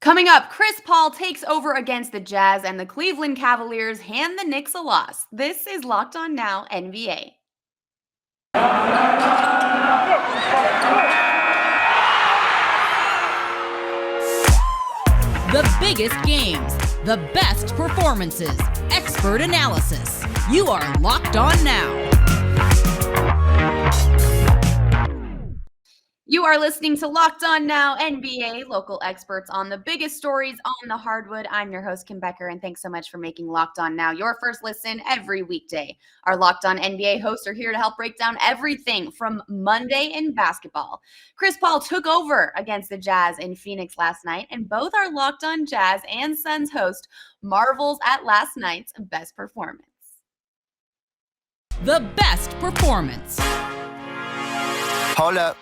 Coming up, Chris Paul takes over against the Jazz and the Cleveland Cavaliers hand the Knicks a loss. This is Locked On Now NBA. The biggest games, the best performances, expert analysis. You are Locked On Now. You are listening to Locked On Now NBA, local experts on the biggest stories on the hardwood. I'm your host, Kim Becker, and thanks so much for making Locked On Now your first listen every weekday. Our Locked On NBA hosts are here to help break down everything from Monday in basketball. Chris Paul took over against the Jazz in Phoenix last night, and both our Locked On Jazz and Suns host marvels at last night's best performance. The best performance. Hold up.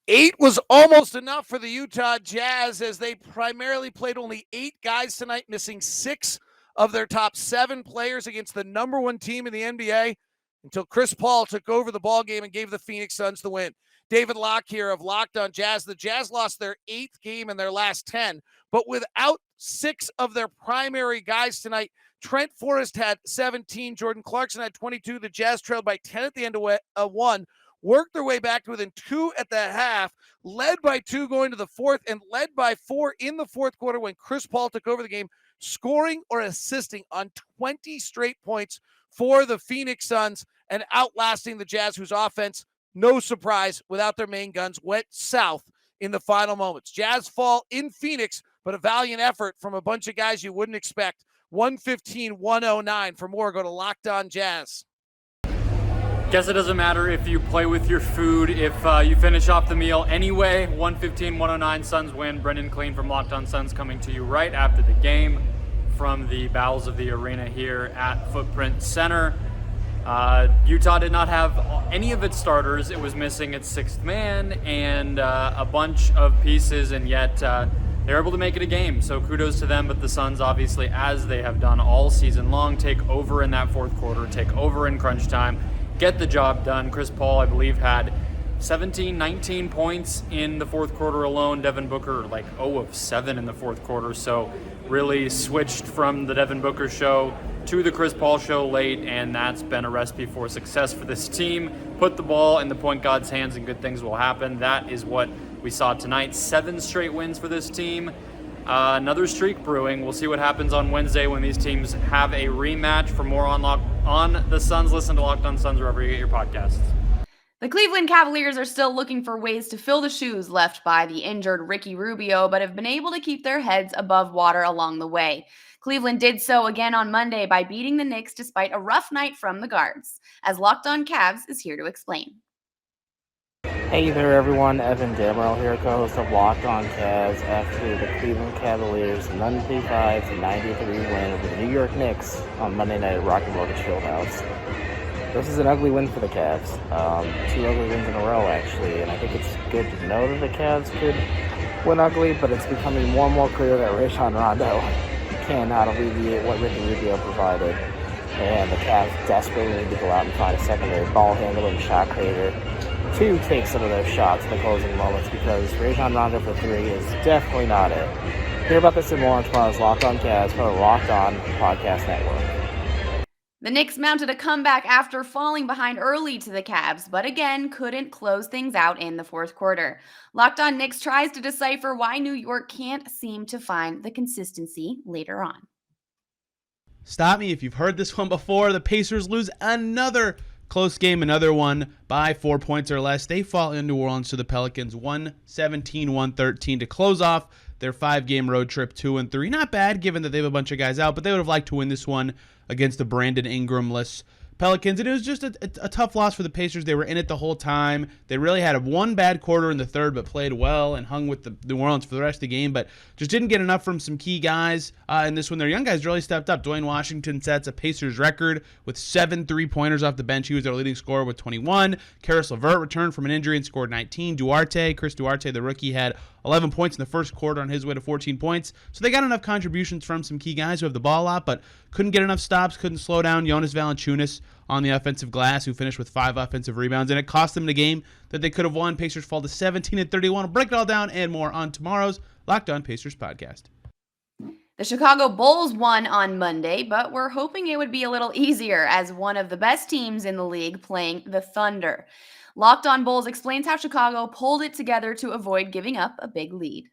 8 was almost enough for the Utah Jazz as they primarily played only 8 guys tonight, missing 6 of their top 7 players against the number 1 team in the NBA until Chris Paul took over the ballgame and gave the Phoenix Suns the win. David Locke here of Locked On Jazz. The Jazz lost their 8th game in their last 10, but without 6 of their primary guys tonight. Trent Forrest had 17. Jordan Clarkson had 22. The Jazz trailed by 10 at the end of 1. Worked their way back to within 2 at the half, led by 2 going to the 4th, and led by 4 in the 4th quarter when Chris Paul took over the game, scoring or assisting on 20 straight points for the Phoenix Suns and outlasting the Jazz, whose offense, no surprise, without their main guns, went south in the final moments. Jazz fall in Phoenix, but a valiant effort from a bunch of guys you wouldn't expect. 115-109. For more, go to Locked On Jazz. Guess it doesn't matter if you play with your food, if you finish off the meal anyway. 115-109, Suns win. Brendan Clean from Locked On Suns coming to you right after the game from the bowels of the arena here at Footprint Center. Utah did not have any of its starters. It was missing its 6th man and a bunch of pieces, and yet they were able to make it a game. So kudos to them, but the Suns, obviously, as they have done all season long, take over in that 4th quarter, take over in crunch time, get the job done. Chris Paul, I believe, had 17, 19 points in the 4th quarter alone. Devin Booker, 0 of 7 in the 4th quarter. So really switched from the Devin Booker show to the Chris Paul show late, and that's been a recipe for success for this team. Put the ball in the point guard's hands and good things will happen. That is what we saw tonight. 7 straight wins for this team. Another streak brewing. We'll see what happens on Wednesday when these teams have a rematch. For more on the Suns, listen to Locked On Suns wherever you get your podcasts. The Cleveland Cavaliers are still looking for ways to fill the shoes left by the injured Ricky Rubio, but have been able to keep their heads above water along the way. Cleveland did so again on Monday by beating the Knicks despite a rough night from the guards. As Locked On Cavs is here to explain. Hey there everyone, Evan Damrell here, co-host of Locked On Cavs, after the Cleveland Cavaliers 95-93 win over the New York Knicks on Monday night at Rocket Mortgage Fieldhouse. This is an ugly win for the Cavs. 2 ugly wins in a row, actually, and I think it's good to know that the Cavs could win ugly, but it's becoming more and more clear that Rajon Rondo cannot alleviate what Ricky Rubio provided, and the Cavs desperately need to go out and find a secondary ball handler and shot creator to take some of those shots in the closing moments, because Rajon Rondo for 3 is definitely not it. Hear about this and more on tomorrow's Locked On Cavs for Locked On Podcast Network. The Knicks mounted a comeback after falling behind early to the Cavs, but again couldn't close things out in the 4th quarter. Locked On Knicks tries to decipher why New York can't seem to find the consistency later on. Stop me if you've heard this one before. The Pacers lose another close game, another one by 4 points or less. They fall in New Orleans to the Pelicans 117-113 to close off their 5-game road trip, 2-3. Not bad given that they have a bunch of guys out, but they would have liked to win this one against the Brandon Ingram-less Pelicans. And it was just a tough loss for the Pacers. They were in it the whole time. They really had one bad quarter in the 3rd, but played well and hung with the New Orleans for the rest of the game, but just didn't get enough from some key guys in this one. Their young guys really stepped up. Dwayne Washington sets a Pacers record with 7 3-pointers off the bench. He was their leading scorer with 21. Karis LeVert returned from an injury and scored 19. Chris Duarte, the rookie, had 11 points in the 1st quarter on his way to 14 points. So they got enough contributions from some key guys who have the ball a lot, but couldn't get enough stops, couldn't slow down Jonas Valanciunas. on the offensive glass, who finished with 5 offensive rebounds, and it cost them the game that they could have won. Pacers fall to 17-31. We'll break it all down and more on tomorrow's Locked On Pacers podcast. The Chicago Bulls won on Monday, but we're hoping it would be a little easier as one of the best teams in the league playing the Thunder. Locked On Bulls explains how Chicago pulled it together to avoid giving up a big lead.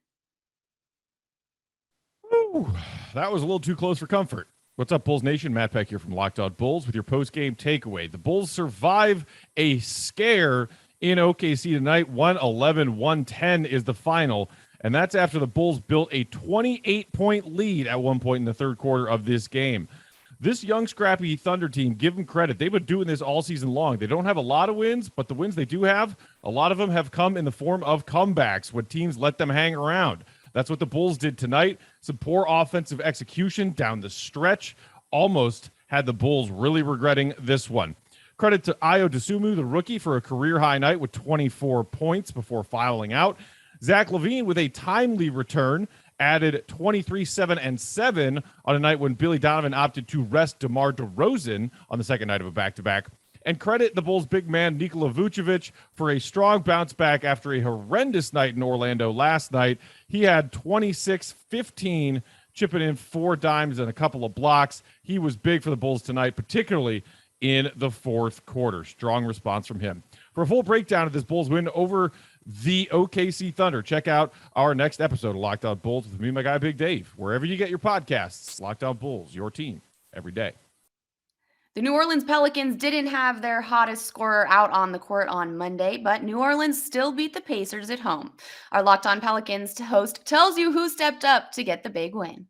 Ooh, that was a little too close for comfort. What's up, Bulls Nation? Matt Peck here from Locked On Bulls with your post-game takeaway. The Bulls survive a scare in OKC tonight. 111-110 is the final, and that's after the Bulls built a 28-point lead at one point in the third quarter of this game. This young, scrappy Thunder team, give them credit. They've been doing this all season long. They don't have a lot of wins, but the wins they do have, a lot of them have come in the form of comebacks when teams let them hang around. That's what the Bulls did tonight. Some poor offensive execution down the stretch almost had the Bulls really regretting this one. Credit to Ayo Dosunmu, the rookie, for a career-high night with 24 points before fouling out. Zach LaVine with a timely return added 23, 7, and 7 on a night when Billy Donovan opted to rest DeMar DeRozan on the second night of a back-to-back. And credit the Bulls' big man, Nikola Vucevic, for a strong bounce back after a horrendous night in Orlando last night. He had 26, 15, chipping in 4 dimes and a couple of blocks. He was big for the Bulls tonight, particularly in the fourth quarter. Strong response from him. For a full breakdown of this Bulls win over the OKC Thunder, check out our next episode of Locked On Bulls with me and my guy Big Dave. Wherever you get your podcasts, Locked On Bulls, your team every day. The New Orleans Pelicans didn't have their hottest scorer out on the court on Monday, but New Orleans still beat the Pacers at home. Our Locked On Pelicans host tells you who stepped up to get the big win.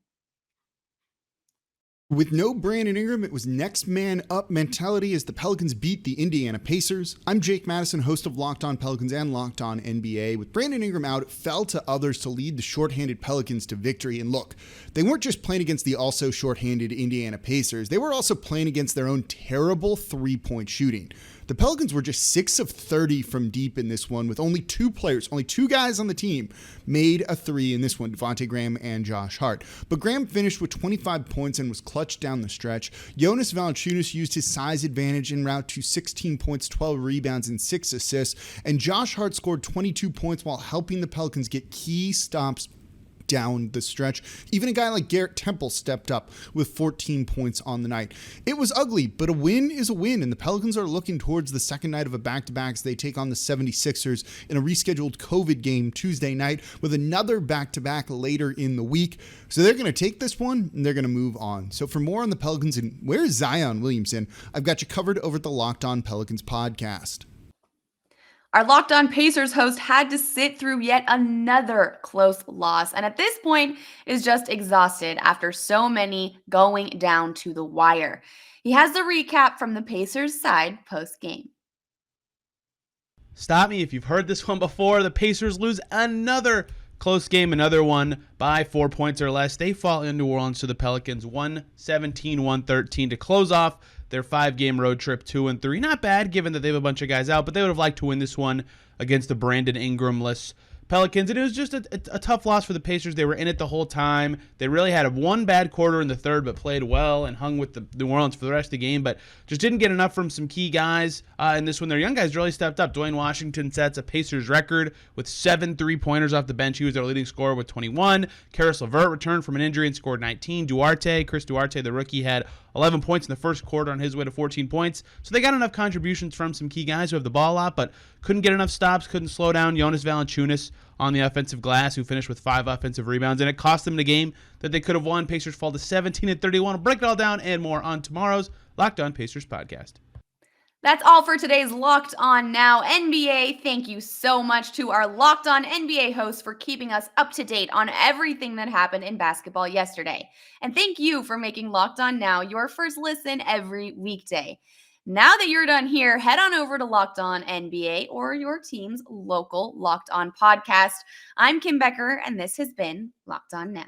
With no Brandon Ingram, it was next man up mentality as the Pelicans beat the Indiana Pacers. I'm Jake Madison, host of Locked On Pelicans and Locked On NBA. With Brandon Ingram out, it fell to others to lead the shorthanded Pelicans to victory. And look, they weren't just playing against the also shorthanded Indiana Pacers, they were also playing against their own terrible three-point shooting. The Pelicans were just 6 of 30 from deep in this one, with only 2 guys on the team made a 3 in this one, Devontae Graham and Josh Hart. But Graham finished with 25 points and was clutch down the stretch. Jonas Valanciunas used his size advantage en route to 16 points, 12 rebounds, and 6 assists. And Josh Hart scored 22 points while helping the Pelicans get key stops down the stretch. Even a guy like Garrett Temple stepped up with 14 points on the night. It was ugly, but a win is a win, and the Pelicans are looking towards the second night of a back-to-back as they take on the 76ers in a rescheduled COVID game Tuesday night with another back-to-back later in the week. So they're going to take this one, and they're going to move on. So for more on the Pelicans and where's Zion Williamson, I've got you covered over at the Locked On Pelicans podcast. Our Locked On Pacers host had to sit through yet another close loss, and at this point is just exhausted after so many going down to the wire. He has the recap from the Pacers side post-game. Stop me if you've heard this one before. The Pacers lose another close game, another one by 4 points or less. They fall in New Orleans to the Pelicans 117-113 to close off their 5-game road trip, 2-3. Not bad, given that they have a bunch of guys out, but they would have liked to win this one against the Brandon Ingram-less Pelicans. And it was just a tough loss for the Pacers. They were in it the whole time. They really had one bad quarter in the third, but played well and hung with the New Orleans for the rest of the game, but just didn't get enough from some key guys in this one. Their young guys really stepped up. Dwayne Washington sets a Pacers record with 7 3-pointers off the bench. He was their leading scorer with 21. Karis LeVert returned from an injury and scored 19. Chris Duarte, the rookie, had 11 points in the first quarter on his way to 14 points. So they got enough contributions from some key guys who have the ball a lot, but couldn't get enough stops, couldn't slow down Jonas Valanciunas on the offensive glass, who finished with 5 offensive rebounds, and it cost them the game that they could have won. Pacers fall to 17-31. We'll break it all down and more on tomorrow's Locked On Pacers podcast. That's all for today's Locked On Now NBA. Thank you so much to our Locked On NBA hosts for keeping us up to date on everything that happened in basketball yesterday. And thank you for making Locked On Now your first listen every weekday. Now that you're done here, head on over to Locked On NBA or your team's local Locked On podcast. I'm Kim Becker, and this has been Locked On Now.